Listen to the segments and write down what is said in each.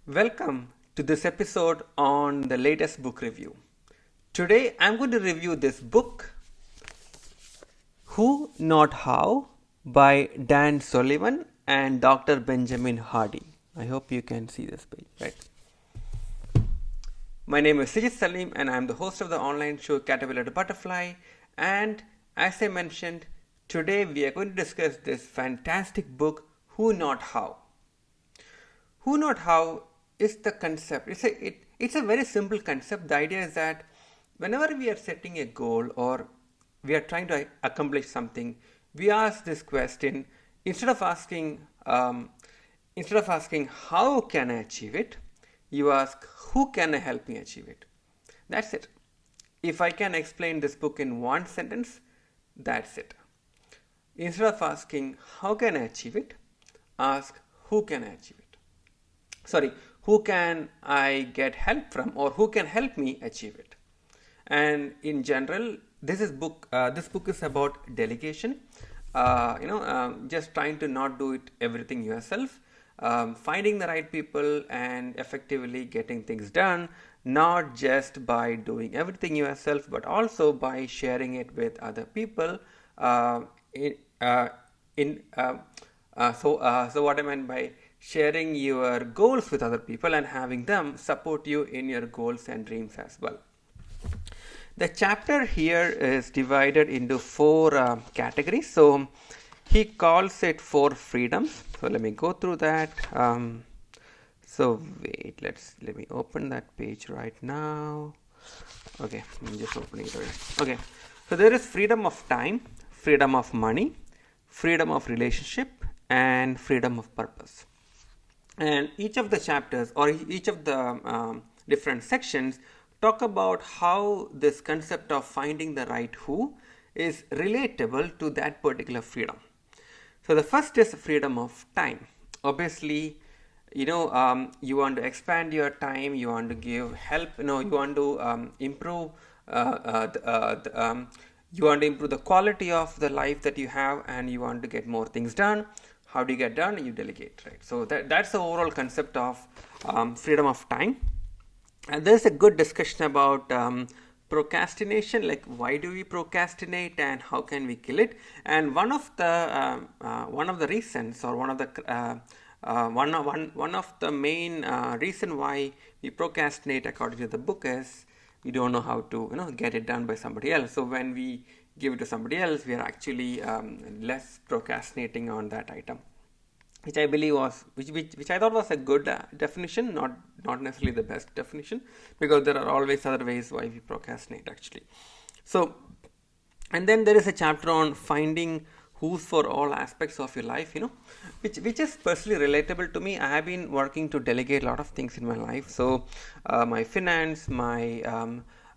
Welcome to this episode on the latest book review. Today I'm going to review this book, Who Not How by Dan Sullivan and Dr. Benjamin Hardy. I hope you can see this page, right? My name is Sijit Salim and I'm the host of the online show Caterpillar to Butterfly. And as I mentioned, today we are going to discuss this fantastic book, Who Not How. Who Not How is the concept. It's a very simple concept. The idea is that whenever we are setting a goal or we are trying to accomplish something, we ask this question instead of asking how can I achieve it, you ask who can I help me achieve it. That's it. If I can explain this book in one sentence, that's it. Instead of asking how can I achieve it, ask who can I achieve it. Who can I get help from, or who can help me achieve it? And in general, this book is about delegation. Just trying to not do it everything yourself, finding the right people and effectively getting things done, not just by doing everything yourself, but also by sharing it with other people. So what I meant by sharing your goals with other people and having them support you in your goals and dreams as well. The chapter here is divided into four categories. So he calls it 4 freedoms. So let me go through that. Let me open that page right now. Okay, I'm just opening it already. Okay, so there is freedom of time, freedom of money, freedom of relationship, and freedom of purpose. And each of the chapters or each of the different sections talk about how this concept of finding the right who is relatable to that particular freedom. So the first is freedom of time. Obviously, you want to expand your time, you want to give help, you want to improve you want to improve the quality of the life that you have, and you want to get more things done. How do you get done? You delegate, right? So that's the overall concept of freedom of time. And there's a good discussion about procrastination, like why do we procrastinate and how can we kill it? And one of the reasons, or one of the main reason why we procrastinate, according to the book, is we don't know how to get it done by somebody else. So when we give it to somebody else, we are actually less procrastinating on that item, which I believe which I thought was a good definition, not necessarily the best definition, because there are always other ways why we procrastinate actually. So, and then there is a chapter on finding who's for all aspects of your life, which is personally relatable to me. I have been working to delegate a lot of things in my life. So my finance,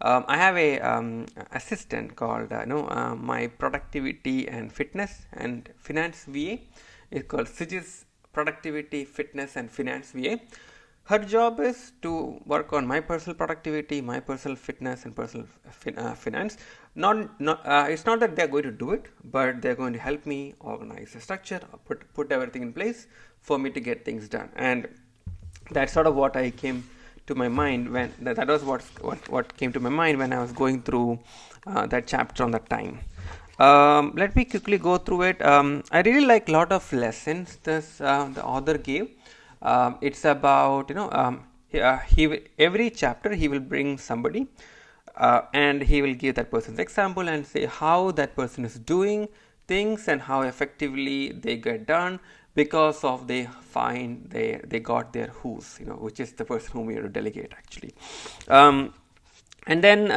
I have a assistant called my productivity and fitness and finance VA. It's called Sijit's Productivity, Fitness and Finance VA. Her job is to work on my personal productivity, my personal fitness and personal finance. It's not that they're going to do it, but they're going to help me organize the structure, put everything in place for me to get things done. And that's sort of what I came to my mind when that was what came to my mind when I was going through that chapter on the time. Let me quickly go through it. I really like a lot of lessons the author gave. It's about every chapter he will bring somebody and he will give that person's example and say how that person is doing things and how effectively they get done because of they got their who's, which is the person whom we have to delegate actually. And then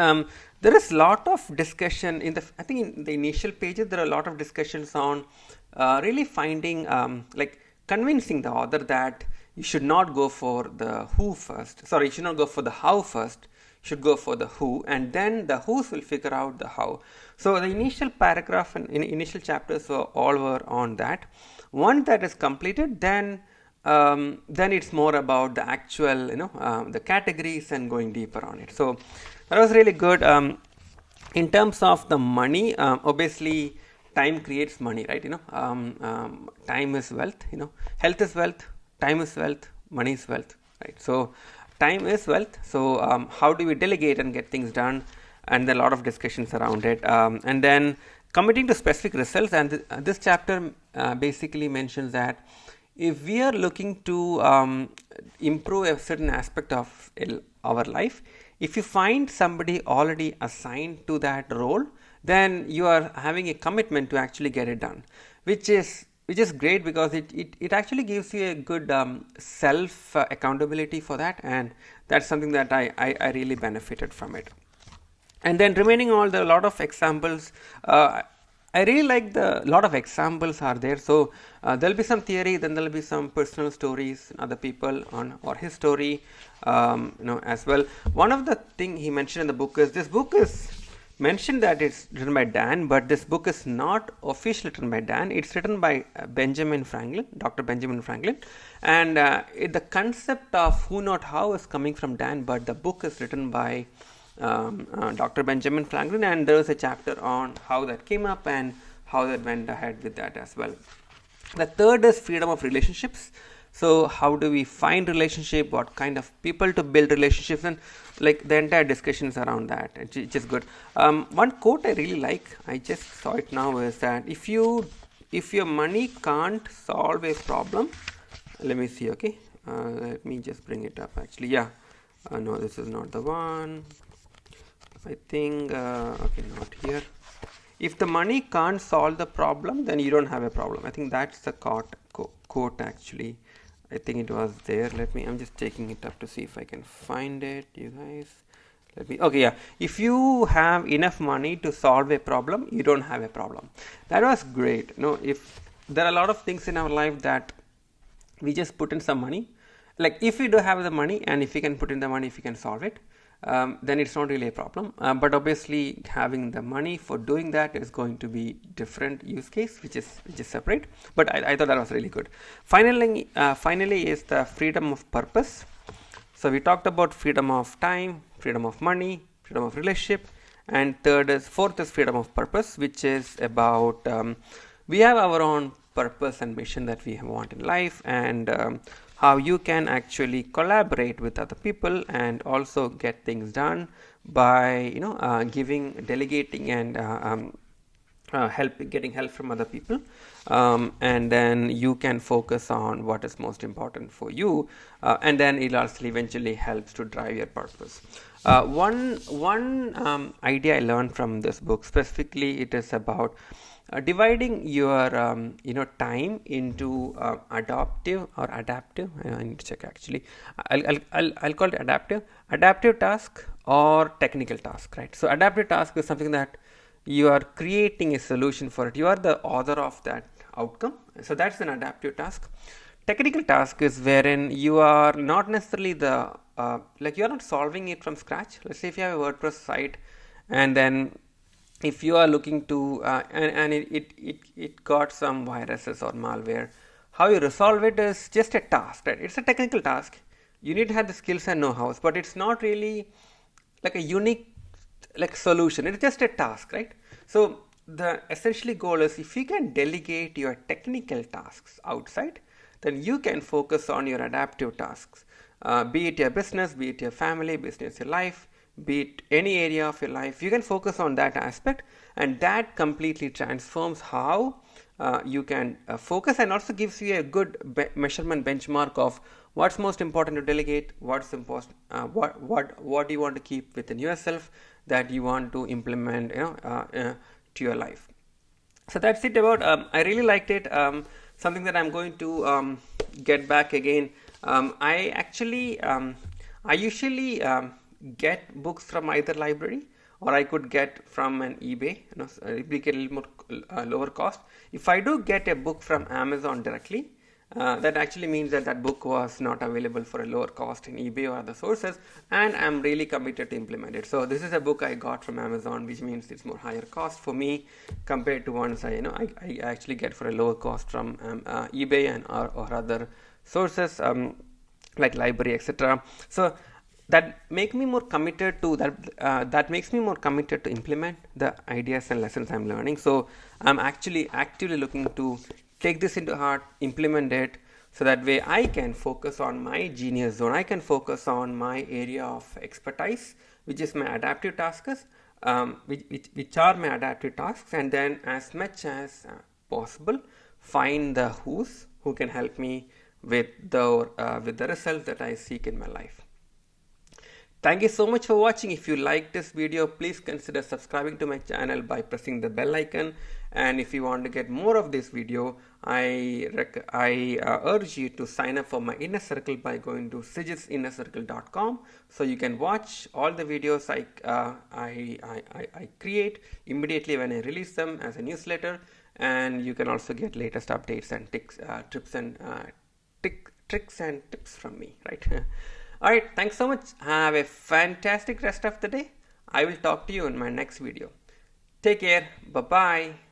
there is a lot of discussion in the initial pages. There are a lot of discussions on really finding convincing the author that you should not go for the who first. You should not go for the how first. You should go for the who, and then the who's will figure out the how. So the initial paragraph and initial chapters were on that. Once that is completed, then it's more about the actual, the categories and going deeper on it. So that was really good. In terms of the money, obviously time creates money, right? Time is wealth. Health is wealth, time is wealth, money is wealth. right? So time is wealth. So how do we delegate and get things done? And there are a lot of discussions around it. And then committing to specific results. And this chapter basically mentions that if we are looking to improve a certain aspect of our life, if you find somebody already assigned to that role, then you are having a commitment to actually get it done, which is great, because it actually gives you a good self accountability for that, and that's something that I really benefited from it. And then remaining all the lot of examples, I really like the lot of examples are there. So there'll be some theory, then there'll be some personal stories, other people on or his story, as well. One of the thing he mentioned in the book is, this book is mentioned that it's written by Dan, but this book is not officially written by Dan. It's written by Benjamin Franklin, Dr. Benjamin Franklin, and the concept of who not how is coming from Dan, but the book is written by Dr. Benjamin Franklin, and there is a chapter on how that came up and how that went ahead with that as well. The third is freedom of relationships. So how do we find relationship, what kind of people to build relationships, and like the entire discussions around that, which is good. One quote I really like, I just saw it now, is that if your money can't solve a problem, let me see, okay, let me just bring it up actually. No, this is not the one, I think. Okay, not here. If the money can't solve the problem, then you don't have a problem. I think that's the quote actually. I think it was there. I'm just taking it up to see if I can find it, you guys. Okay, yeah. If you have enough money to solve a problem, you don't have a problem. That was great. If there are a lot of things in our life that we just put in some money, like if we do have the money, and if we can put in the money, if we can solve it, then it's not really a problem. But obviously having the money for doing that is going to be different use case, which is separate. But I thought that was really good. Finally is the freedom of purpose. So we talked about freedom of time, freedom of money, freedom of relationship, and fourth is freedom of purpose, which is about we have our own purpose and mission that we want in life, and how you can actually collaborate with other people and also get things done by delegating and getting help from other people, and then you can focus on what is most important for you, and then it also eventually helps to drive your purpose. One idea I learned from this book specifically, it is about dividing your time into adaptive or adaptive. I need to check actually. I'll call it adaptive task or technical task, right? So adaptive task is something that you are creating a solution for it. You are the author of that outcome. So that's an adaptive task. Technical task is wherein you are not necessarily you are not solving it from scratch. Let's say if you have a WordPress site, and then if you are looking to and it got some viruses or malware, how you resolve it is just a task, right? It's a technical task. You need to have the skills and know-hows, but it's not really like a unique solution. It's just a task, right? So the essentially goal is, if you can delegate your technical tasks outside, then you can focus on your adaptive tasks, be it your business, be it your family, business, your life, be it any area of your life. You can focus on that aspect, and that completely transforms how you can focus, and also gives you a good measurement benchmark of what's most important to delegate, what's important, what you want to keep within yourself that you want to implement to your life. So that's it about I really liked it. Something that I'm going to get back again. I usually get books from either library, or I could get from an eBay. We get a little more lower cost. If I do get a book from Amazon directly, that actually means that book was not available for a lower cost in eBay or other sources, and I'm really committed to implement it. So this is a book I got from Amazon, which means it's more higher cost for me compared to ones I actually get for a lower cost from eBay and or other sources like library, etc. So that make me more committed to that makes me more committed to implement the ideas and lessons I'm learning. So I'm actually actively looking to take this into heart, implement it, So that way I can focus on my genius zone. I can focus on my area of expertise, which is my adaptive tasks, which are my adaptive tasks, and then as much as possible find the who can help me with the results that I seek in my life. Thank you so much for watching. If you like this video, please consider subscribing to my channel by pressing the bell icon. And if you want to get more of this video, I urge you to sign up for my inner circle by going to sijitinnercircle.com. So you can watch all the videos I create immediately when I release them as a newsletter, and you can also get latest updates and tricks and tips from me, right? All right, thanks so much. Have a fantastic rest of the day. I will talk to you in my next video. Take care. Bye-bye.